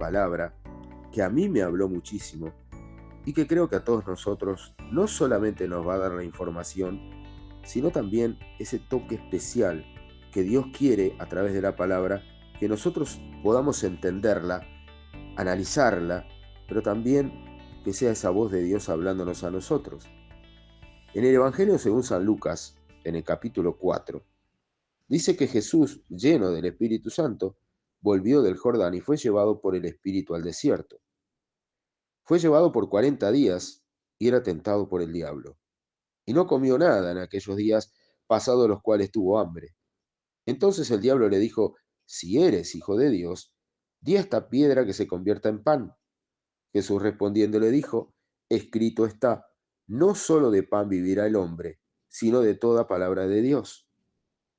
palabra que a mí me habló muchísimo y que creo que a todos nosotros no solamente nos va a dar la información, sino también ese toque especial que Dios quiere a través de la palabra, que nosotros podamos entenderla, analizarla, pero también que sea esa voz de Dios hablándonos a nosotros. En el Evangelio según San Lucas, en el capítulo 4, dice que Jesús, lleno del Espíritu Santo, volvió del Jordán y fue llevado por el Espíritu al desierto. Fue llevado por 40 días y era tentado por el diablo. Y no comió nada en aquellos días, pasados los cuales tuvo hambre. Entonces el diablo le dijo: si eres hijo de Dios, di a esta piedra que se convierta en pan. Jesús respondiendo le dijo: escrito está, no solo de pan vivirá el hombre, sino de toda palabra de Dios.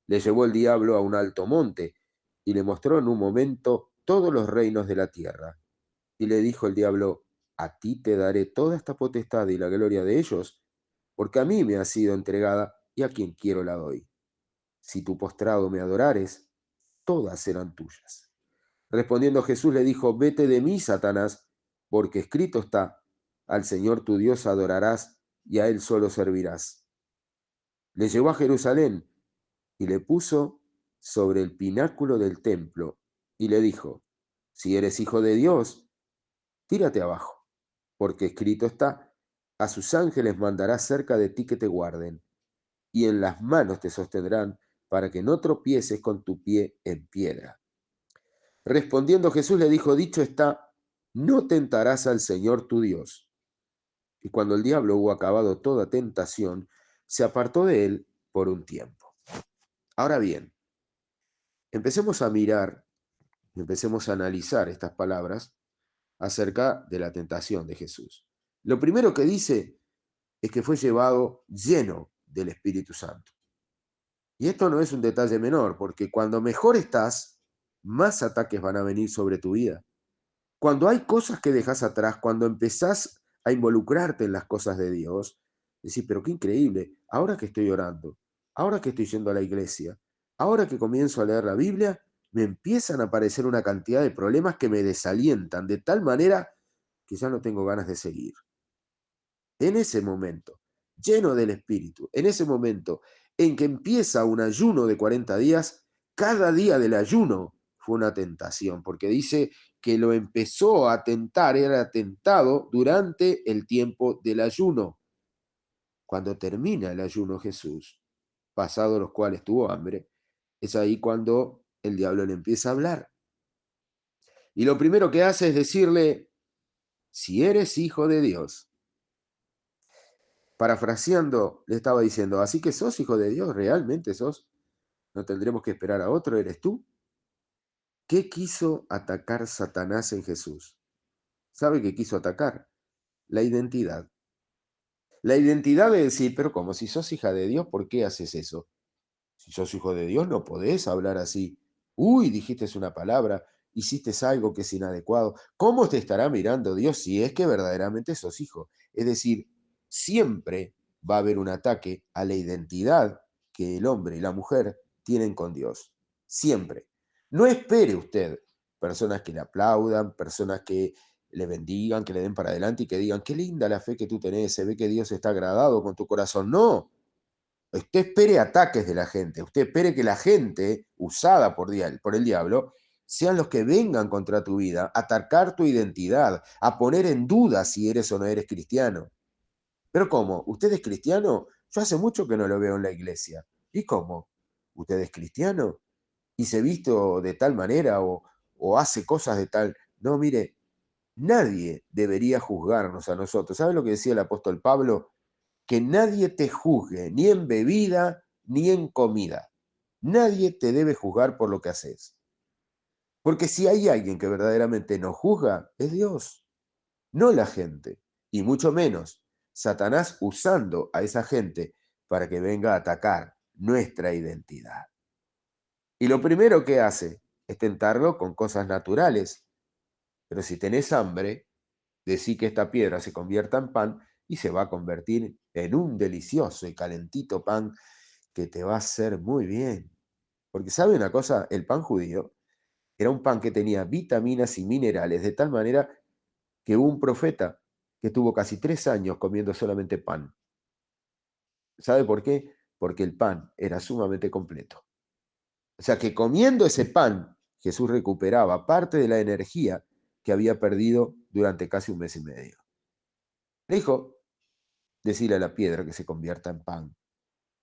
Le llevó el diablo a un alto monte y le mostró en un momento todos los reinos de la tierra. Y le dijo el diablo: a ti te daré toda esta potestad y la gloria de ellos, porque a mí me ha sido entregada y a quien quiero la doy. Si tú postrado me adorares, todas serán tuyas. Respondiendo Jesús le dijo: vete de mí, Satanás, porque escrito está, al Señor tu Dios adorarás y a Él solo servirás. Le llevó a Jerusalén y le puso sobre el pináculo del templo y le dijo: si eres hijo de Dios, tírate abajo, porque escrito está, a sus ángeles mandará cerca de ti que te guarden, y en las manos te sostendrán para que no tropieces con tu pie en piedra. Respondiendo Jesús le dijo: dicho está, no tentarás al Señor tu Dios. Y cuando el diablo hubo acabado toda tentación, se apartó de él por un tiempo. Ahora bien, empecemos a mirar, empecemos a analizar estas palabras acerca de la tentación de Jesús. Lo primero que dice es que fue llevado lleno del Espíritu Santo. Y esto no es un detalle menor, porque cuando mejor estás, más ataques van a venir sobre tu vida. Cuando hay cosas que dejas atrás, cuando empezás a involucrarte en las cosas de Dios, decís: pero qué increíble, ahora que estoy orando, ahora que estoy yendo a la iglesia, ahora que comienzo a leer la Biblia, me empiezan a aparecer una cantidad de problemas que me desalientan de tal manera que ya no tengo ganas de seguir. En ese momento, lleno del Espíritu, en ese momento en que empieza un ayuno de 40 días, cada día del ayuno fue una tentación, porque dice que lo empezó a tentar, era tentado durante el tiempo del ayuno. Cuando termina el ayuno Jesús, pasado los cuales tuvo hambre, es ahí cuando el diablo le empieza a hablar. Y lo primero que hace es decirle: si eres hijo de Dios. Parafraseando, le estaba diciendo: así que sos hijo de Dios, realmente sos. No tendremos que esperar a otro, eres tú. ¿Qué quiso atacar Satanás en Jesús? ¿Sabe qué quiso atacar? La identidad. La identidad de decir: pero como si sos hija de Dios, ¿por qué haces eso? Si sos hijo de Dios, no podés hablar así. Uy, dijiste una palabra, hiciste algo que es inadecuado. ¿Cómo te estará mirando Dios si es que verdaderamente sos hijo? Es decir, siempre va a haber un ataque a la identidad que el hombre y la mujer tienen con Dios. Siempre. No espere usted personas que le aplaudan, personas que le bendigan, que le den para adelante y que digan: qué linda la fe que tú tenés, se ve que Dios está agradado con tu corazón. No, usted espere ataques de la gente, usted espere que la gente usada por el diablo sean los que vengan contra tu vida, a atacar tu identidad, a poner en duda si eres o no eres cristiano. ¿Pero cómo? ¿Usted es cristiano? Yo hace mucho que no lo veo en la iglesia. ¿Y cómo? ¿Usted es cristiano? ¿Y se visto de tal manera o hace cosas de tal? No, mire, nadie debería juzgarnos a nosotros. ¿Sabe lo que decía el apóstol Pablo? Que nadie te juzgue, ni en bebida, ni en comida. Nadie te debe juzgar por lo que haces. Porque si hay alguien que verdaderamente nos juzga, es Dios, no la gente. Y mucho menos Satanás usando a esa gente para que venga a atacar nuestra identidad. Y lo primero que hace es tentarlo con cosas naturales. Pero si tenés hambre, decí que esta piedra se convierta en pan y se va a convertir en un delicioso y calentito pan que te va a hacer muy bien. Porque sabe una cosa, el pan judío Era un pan que tenía vitaminas y minerales, de tal manera que hubo un profeta que tuvo casi 3 años comiendo solamente pan. ¿Sabe por qué? Porque el pan era sumamente completo. O sea que comiendo ese pan, Jesús recuperaba parte de la energía que había perdido durante casi un mes y medio. Le dijo, decirle a la piedra que se convierta en pan.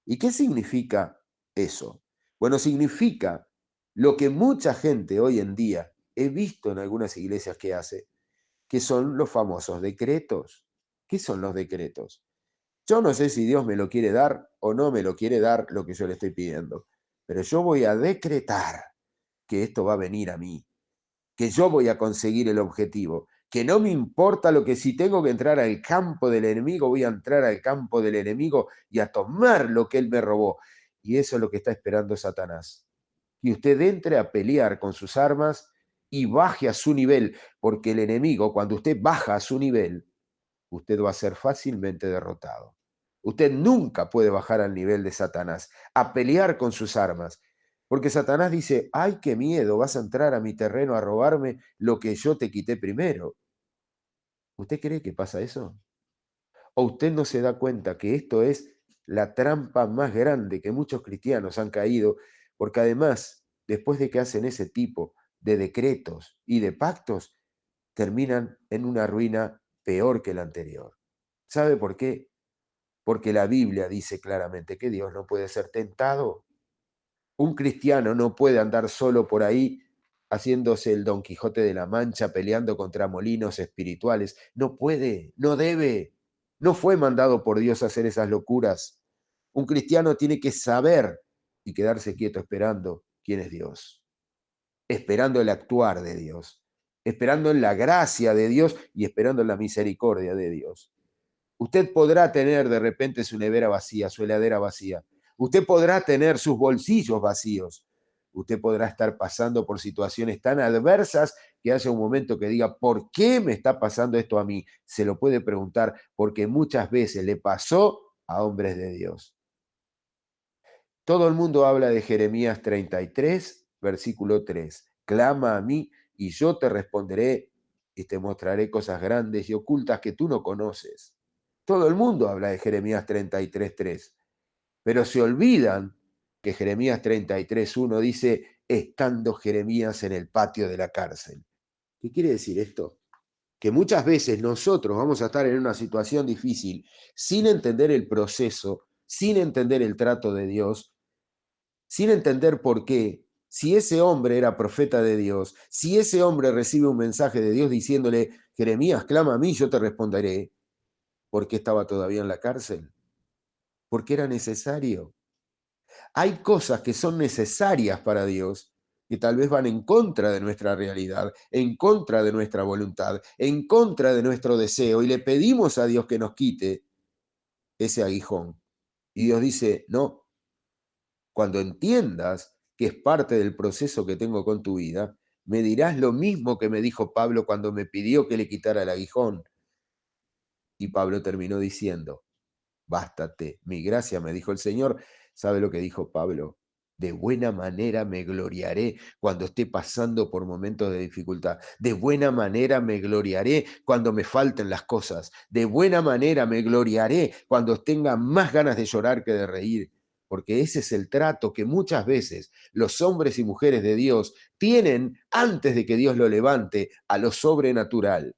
¿Y qué significa eso? Bueno, significa lo que mucha gente hoy en día, he visto en algunas iglesias que hace, que son los famosos decretos. ¿Qué son los decretos? Yo no sé si Dios me lo quiere dar o no me lo quiere dar lo que yo le estoy pidiendo, pero yo voy a decretar que esto va a venir a mí, que yo voy a conseguir el objetivo, que no me importa lo que si tengo que entrar al campo del enemigo, voy a entrar al campo del enemigo y a tomar lo que él me robó. Y eso es lo que está esperando Satanás. Que usted entre a pelear con sus armas y baje a su nivel, porque el enemigo, cuando usted baja a su nivel, usted va a ser fácilmente derrotado. Usted nunca puede bajar al nivel de Satanás, a pelear con sus armas, porque Satanás dice, ay, qué miedo, vas a entrar a mi terreno a robarme lo que yo te quité primero. ¿Usted cree que pasa eso? ¿O usted no se da cuenta que esto es la trampa más grande que muchos cristianos han caído? Porque además, después de que hacen ese tipo de decretos y de pactos, terminan en una ruina peor que la anterior. ¿Sabe por qué? Porque la Biblia dice claramente que Dios no puede ser tentado. Un cristiano no puede andar solo por ahí haciéndose el Don Quijote de la Mancha, peleando contra molinos espirituales. No puede, no debe. No fue mandado por Dios a hacer esas locuras. Un cristiano tiene que saber y quedarse quieto esperando quién es Dios, esperando el actuar de Dios, esperando en la gracia de Dios y esperando en la misericordia de Dios. Usted podrá tener de repente su nevera vacía, su heladera vacía. Usted podrá tener sus bolsillos vacíos. Usted podrá estar pasando por situaciones tan adversas que haya un momento que diga, ¿por qué me está pasando esto a mí? Se lo puede preguntar porque muchas veces le pasó a hombres de Dios. Todo el mundo habla de Jeremías 33, versículo 3. Clama a mí y yo te responderé y te mostraré cosas grandes y ocultas que tú no conoces. Todo el mundo habla de Jeremías 33:3, pero se olvidan que Jeremías 33:1 dice, estando Jeremías en el patio de la cárcel. ¿Qué quiere decir esto? Que muchas veces nosotros vamos a estar en una situación difícil sin entender el proceso, sin entender el trato de Dios, sin entender por qué. Si ese hombre era profeta de Dios, si ese hombre recibe un mensaje de Dios diciéndole, Jeremías, clama a mí, yo te responderé, ¿por qué estaba todavía en la cárcel? Porque era necesario. Hay cosas que son necesarias para Dios que tal vez van en contra de nuestra realidad, en contra de nuestra voluntad, en contra de nuestro deseo, y le pedimos a Dios que nos quite ese aguijón. Y Dios dice, no, cuando entiendas que es parte del proceso que tengo con tu vida, me dirás lo mismo que me dijo Pablo cuando me pidió que le quitara el aguijón. Y Pablo terminó diciendo, bástate, mi gracia, me dijo el Señor. ¿Sabe lo que dijo Pablo? De buena manera me gloriaré cuando esté pasando por momentos de dificultad. De buena manera me gloriaré cuando me falten las cosas. De buena manera me gloriaré cuando tenga más ganas de llorar que de reír. Porque ese es el trato que muchas veces los hombres y mujeres de Dios tienen antes de que Dios lo levante a lo sobrenatural.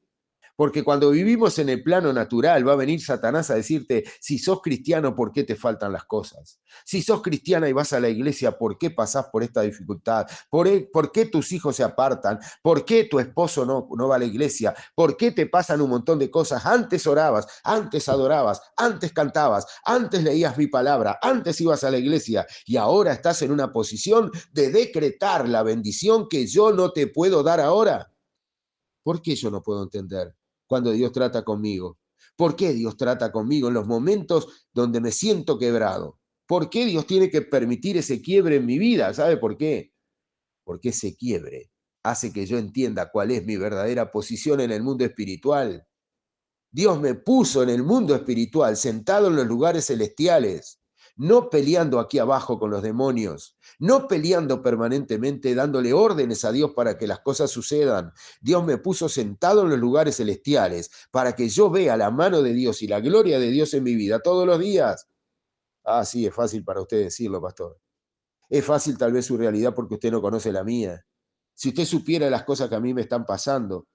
Porque cuando vivimos en el plano natural, va a venir Satanás a decirte, si sos cristiano, ¿por qué te faltan las cosas? Si sos cristiana y vas a la iglesia, ¿por qué pasás por esta dificultad? ¿Por qué tus hijos se apartan? ¿Por qué tu esposo no va a la iglesia? ¿Por qué te pasan un montón de cosas? Antes orabas, antes adorabas, antes cantabas, antes leías mi palabra, antes ibas a la iglesia y ahora estás en una posición de decretar la bendición que yo no te puedo dar ahora. ¿Por qué yo no puedo entender cuando Dios trata conmigo? ¿Por qué Dios trata conmigo en los momentos donde me siento quebrado? ¿Por qué Dios tiene que permitir ese quiebre en mi vida? ¿Sabe por qué? Porque ese quiebre hace que yo entienda cuál es mi verdadera posición en el mundo espiritual. Dios me puso en el mundo espiritual, sentado en los lugares celestiales. no peleando aquí abajo con los demonios, no peleando permanentemente, dándole órdenes a Dios para que las cosas sucedan. Dios me puso sentado en los lugares celestiales para que yo vea la mano de Dios y la gloria de Dios en mi vida todos los días. Ah, sí, es fácil para usted decirlo, pastor. Es fácil tal vez su realidad porque usted no conoce la mía. Si usted supiera las cosas que a mí me están pasando,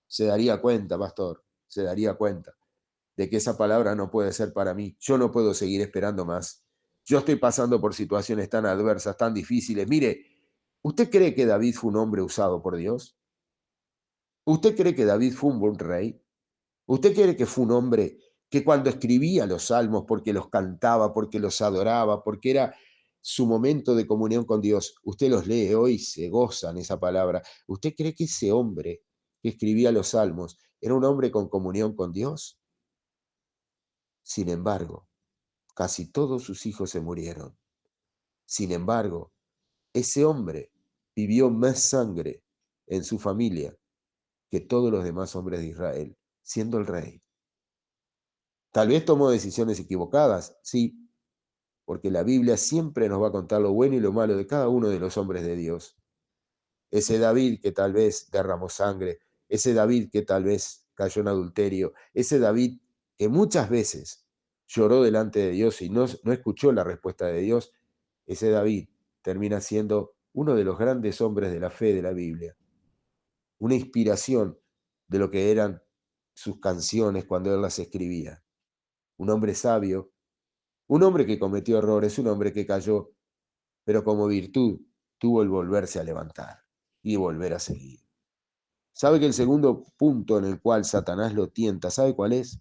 se daría cuenta, pastor, se daría cuenta de que esa palabra no puede ser para mí. Yo no puedo seguir esperando más. Yo estoy pasando por situaciones tan adversas, tan difíciles. Mire, ¿usted cree que David fue un hombre usado por Dios? ¿Usted cree que David fue un buen rey? ¿Usted cree que fue un hombre que cuando escribía los salmos, porque los cantaba, porque los adoraba, porque era su momento de comunión con Dios, usted los lee hoy y se goza en esa palabra? ¿Usted cree que ese hombre que escribía los salmos era un hombre con comunión con Dios? Sin embargo, casi todos sus hijos se murieron. Sin embargo, ese hombre vivió más sangre en su familia que todos los demás hombres de Israel, siendo el rey. Tal vez tomó decisiones equivocadas, sí, porque la Biblia siempre nos va a contar lo bueno y lo malo de cada uno de los hombres de Dios. Ese David que tal vez derramó sangre, ese David que tal vez cayó en adulterio, ese David que muchas veces lloró delante de Dios y no escuchó la respuesta de Dios, ese David termina siendo uno de los grandes hombres de la fe de la Biblia, una inspiración de lo que eran sus canciones cuando él las escribía. Un hombre sabio, un hombre que cometió errores, un hombre que cayó, pero como virtud tuvo el volverse a levantar y volver a seguir. ¿Sabe que el segundo punto en el cual Satanás lo tienta, sabe cuál es?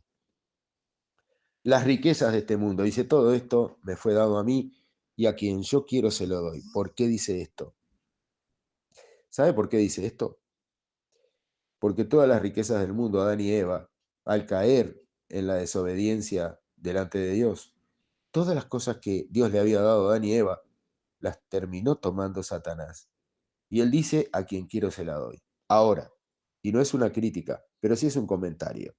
Las riquezas de este mundo. Dice, todo esto me fue dado a mí y a quien yo quiero se lo doy. ¿Por qué dice esto? ¿Sabe por qué dice esto? Porque todas las riquezas del mundo, Adán y Eva, al caer en la desobediencia delante de Dios, todas las cosas que Dios le había dado a Adán y Eva, las terminó tomando Satanás. Y él dice, a quien quiero se la doy. Ahora, y no es una crítica, pero sí es un comentario.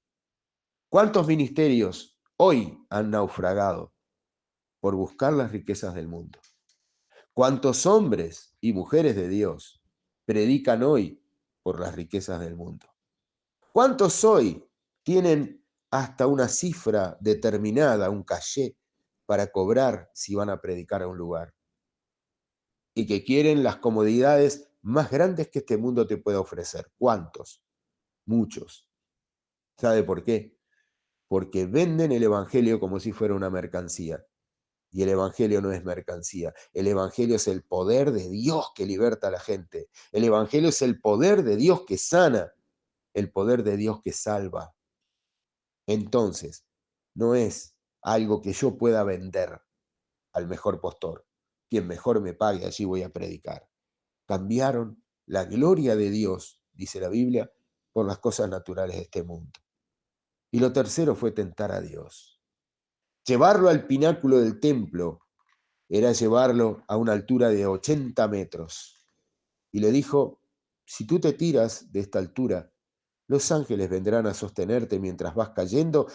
¿Cuántos ministerios hoy han naufragado por buscar las riquezas del mundo? ¿Cuántos hombres y mujeres de Dios predican hoy por las riquezas del mundo? ¿Cuántos hoy tienen hasta una cifra determinada, un caché, para cobrar si van a predicar a un lugar? Y que quieren las comodidades más grandes que este mundo te pueda ofrecer. ¿Cuántos? Muchos. ¿Sabe por qué? Porque venden el evangelio como si fuera una mercancía. Y el evangelio no es mercancía. El evangelio es el poder de Dios que liberta a la gente. El evangelio es el poder de Dios que sana. El poder de Dios que salva. Entonces, no es algo que yo pueda vender al mejor postor. Quien mejor me pague, allí voy a predicar. Cambiaron la gloria de Dios, dice la Biblia, por las cosas naturales de este mundo. Y lo tercero fue tentar a Dios. Llevarlo al pináculo del templo era llevarlo a una altura de 80 metros. Y le dijo, si tú te tiras de esta altura, los ángeles vendrán a sostenerte mientras vas cayendo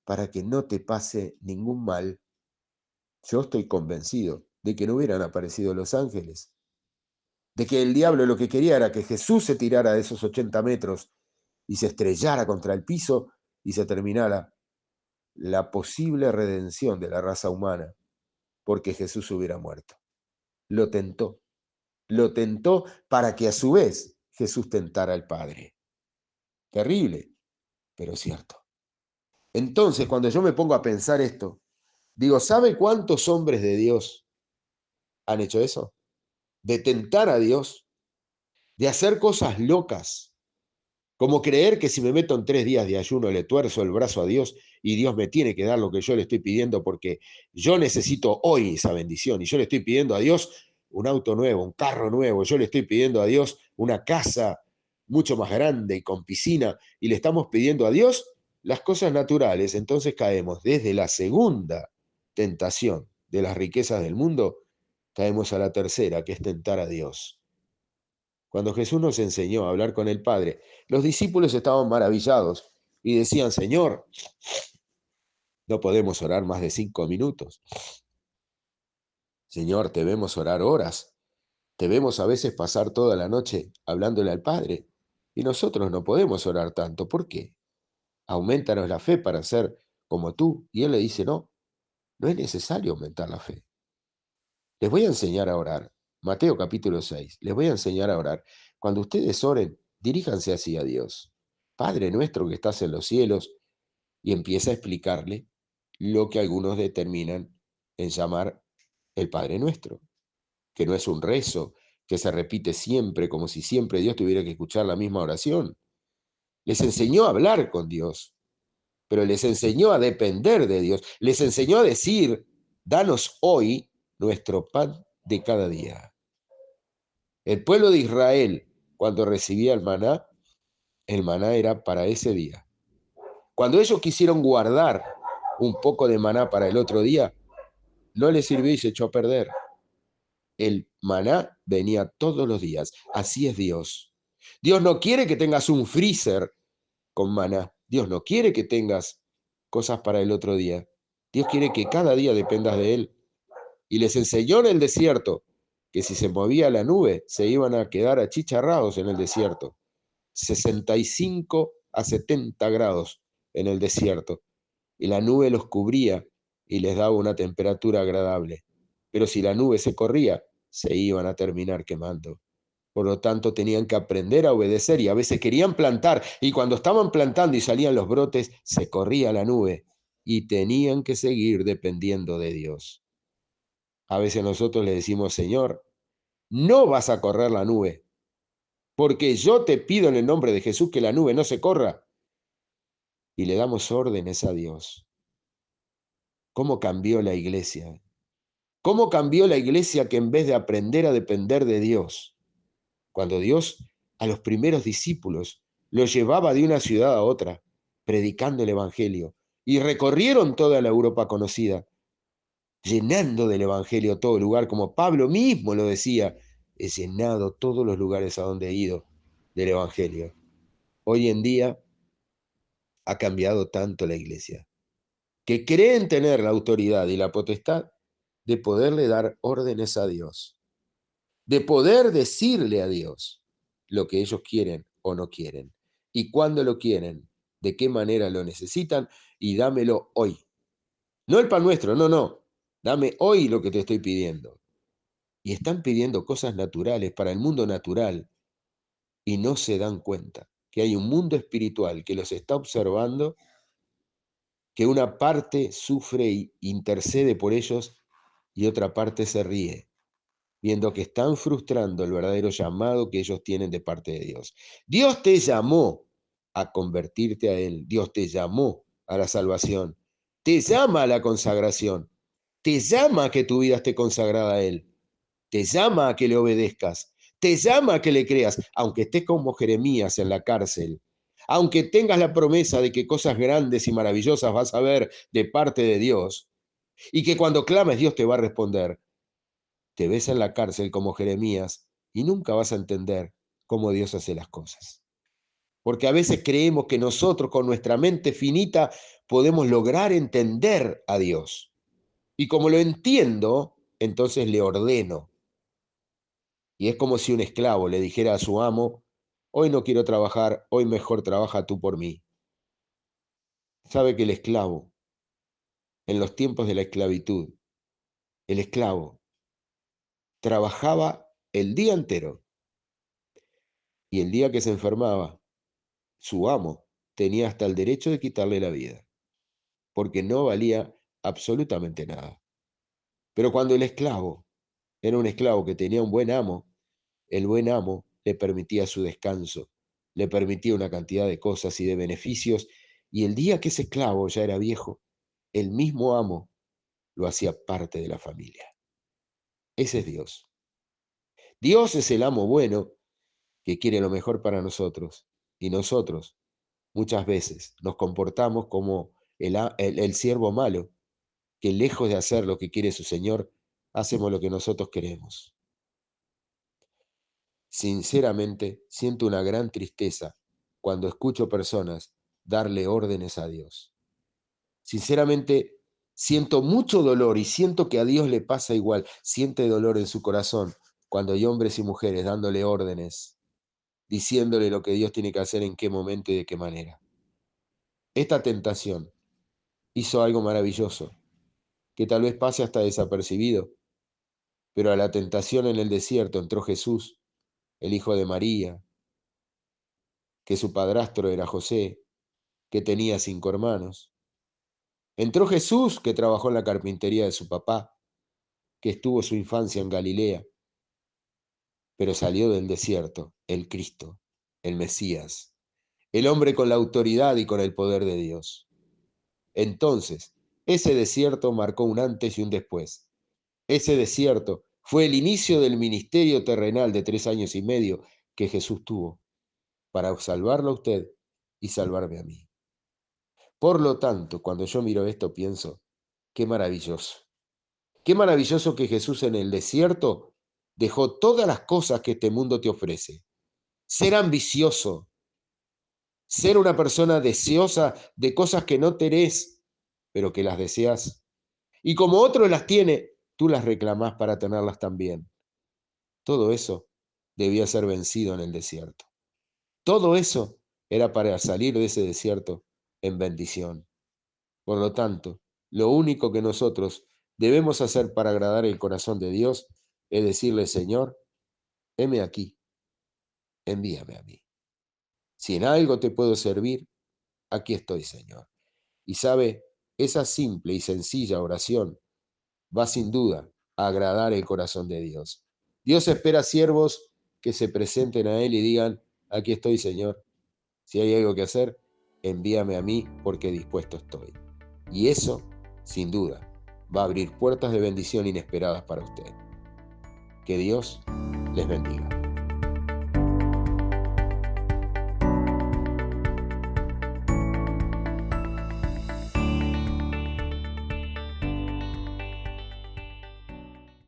para que no te pase ningún mal. Yo estoy convencido de que no hubieran aparecido los ángeles, de que el diablo lo que quería era que Jesús se tirara de esos 80 metros y se estrellara contra el piso y se terminara la posible redención de la raza humana, porque Jesús hubiera muerto. Lo tentó para que a su vez Jesús tentara al Padre. Terrible, pero cierto. Entonces, cuando yo me pongo a pensar esto, digo, ¿sabe cuántos hombres de Dios han hecho eso? De tentar a Dios, de hacer cosas locas, como creer que si me meto en 3 días de ayuno le tuerzo el brazo a Dios y Dios me tiene que dar lo que yo le estoy pidiendo porque yo necesito hoy esa bendición y yo le estoy pidiendo a Dios un auto nuevo, un carro nuevo, yo le estoy pidiendo a Dios una casa mucho más grande y con piscina y le estamos pidiendo a Dios las cosas naturales. Entonces caemos desde la segunda tentación de las riquezas del mundo, caemos a la tercera, que es tentar a Dios. Cuando Jesús nos enseñó a hablar con el Padre, los discípulos estaban maravillados y decían, Señor, no podemos orar más de 5 minutos. Señor, te vemos orar horas, te vemos a veces pasar toda la noche hablándole al Padre, y nosotros no podemos orar tanto. ¿Por qué? Aumentanos la fe para ser como tú. Y él le dice, no, no es necesario aumentar la fe. Les voy a enseñar a orar. Mateo capítulo 6. Les voy a enseñar a orar. Cuando ustedes oren, diríjanse así a Dios. Padre nuestro que estás en los cielos, y empieza a explicarle lo que algunos determinan en llamar el Padre Nuestro, que no es un rezo que se repite siempre como si siempre Dios tuviera que escuchar la misma oración. Les enseñó a hablar con Dios, pero les enseñó a depender de Dios. Les enseñó a decir, danos hoy nuestro pan de cada día. El pueblo de Israel, cuando recibía el maná era para ese día. Cuando ellos quisieron guardar un poco de maná para el otro día, no les sirvió y se echó a perder. El maná venía todos los días. Así es Dios. Dios no quiere que tengas un freezer con maná. Dios no quiere que tengas cosas para el otro día. Dios quiere que cada día dependas de Él. Y les enseñó en el desierto que si se movía la nube, se iban a quedar achicharrados en el desierto. 65 a 70 grados en el desierto. Y la nube los cubría y les daba una temperatura agradable. Pero si la nube se corría, se iban a terminar quemando. Por lo tanto, tenían que aprender a obedecer y a veces querían plantar y cuando estaban plantando y salían los brotes, se corría la nube y tenían que seguir dependiendo de Dios. A veces nosotros le decimos, Señor, no vas a correr la nube, porque yo te pido en el nombre de Jesús que la nube no se corra. Y le damos órdenes a Dios. ¿Cómo cambió la iglesia? ¿Cómo cambió la iglesia que en vez de aprender a depender de Dios, cuando Dios a los primeros discípulos los llevaba de una ciudad a otra, predicando el Evangelio, y recorrieron toda la Europa conocida, llenando del Evangelio todo lugar, como Pablo mismo lo decía, he llenado todos los lugares a donde he ido del Evangelio. Hoy en día ha cambiado tanto la iglesia, que creen tener la autoridad y la potestad de poderle dar órdenes a Dios, de poder decirle a Dios lo que ellos quieren o no quieren, y cuándo lo quieren, de qué manera lo necesitan, y dámelo hoy. No el pan nuestro, no, no. Dame hoy lo que te estoy pidiendo. Y están pidiendo cosas naturales para el mundo natural y no se dan cuenta que hay un mundo espiritual que los está observando, que una parte sufre e intercede por ellos y otra parte se ríe, viendo que están frustrando el verdadero llamado que ellos tienen de parte de Dios. Dios te llamó a convertirte a Él, Dios te llamó a la salvación, te llama a la consagración, te llama a que tu vida esté consagrada a Él, te llama a que le obedezcas, te llama a que le creas, aunque estés como Jeremías en la cárcel, aunque tengas la promesa de que cosas grandes y maravillosas vas a ver de parte de Dios, y que cuando clames Dios te va a responder. Te ves en la cárcel como Jeremías y nunca vas a entender cómo Dios hace las cosas. Porque a veces creemos que nosotros con nuestra mente finita podemos lograr entender a Dios. Y como lo entiendo, entonces le ordeno. Y es como si un esclavo le dijera a su amo, hoy no quiero trabajar, hoy mejor trabaja tú por mí. Sabe que el esclavo, en los tiempos de la esclavitud, el esclavo trabajaba el día entero y el día que se enfermaba, su amo tenía hasta el derecho de quitarle la vida, porque no valía absolutamente nada. Pero cuando el esclavo era un esclavo que tenía un buen amo, el buen amo le permitía su descanso, le permitía una cantidad de cosas y de beneficios, y el día que ese esclavo ya era viejo, el mismo amo lo hacía parte de la familia. Ese es Dios. Dios es el amo bueno que quiere lo mejor para nosotros, y nosotros muchas veces nos comportamos como el siervo malo, que lejos de hacer lo que quiere su Señor, hacemos lo que nosotros queremos. Sinceramente, siento una gran tristeza cuando escucho personas darle órdenes a Dios. Sinceramente, Siento mucho dolor y siento que a Dios le pasa igual. Siente dolor en su corazón cuando hay hombres y mujeres dándole órdenes, diciéndole lo que Dios tiene que hacer, en qué momento y de qué manera. Esta tentación hizo algo maravilloso, que tal vez pase hasta desapercibido, pero a la tentación en el desierto entró Jesús, el hijo de María, que su padrastro era José, que tenía 5 hermanos. Entró Jesús, que trabajó en la carpintería de su papá, que estuvo su infancia en Galilea, pero salió del desierto el Cristo, el Mesías, el hombre con la autoridad y con el poder de Dios. Entonces, ese desierto marcó un antes y un después. Ese desierto fue el inicio del ministerio terrenal de 3 años y medio que Jesús tuvo para salvarlo a usted y salvarme a mí. Por lo tanto, cuando yo miro esto, pienso, qué maravilloso. Qué maravilloso que Jesús en el desierto dejó todas las cosas que este mundo te ofrece. Ser ambicioso, ser una persona deseosa de cosas que no tenés, pero que las deseas. Y como otro las tiene, tú las reclamás para tenerlas también. Todo eso debía ser vencido en el desierto. Todo eso era para salir de ese desierto en bendición. Por lo tanto, lo único que nosotros debemos hacer para agradar el corazón de Dios es decirle, Señor, heme aquí, envíame a mí. Si en algo te puedo servir, aquí estoy, Señor. Y sabe, esa simple y sencilla oración va sin duda a agradar el corazón de Dios. Dios espera siervos que se presenten a Él y digan, aquí estoy, Señor. Si hay algo que hacer, envíame a mí porque dispuesto estoy. Y eso, sin duda, va a abrir puertas de bendición inesperadas para usted. Que Dios les bendiga.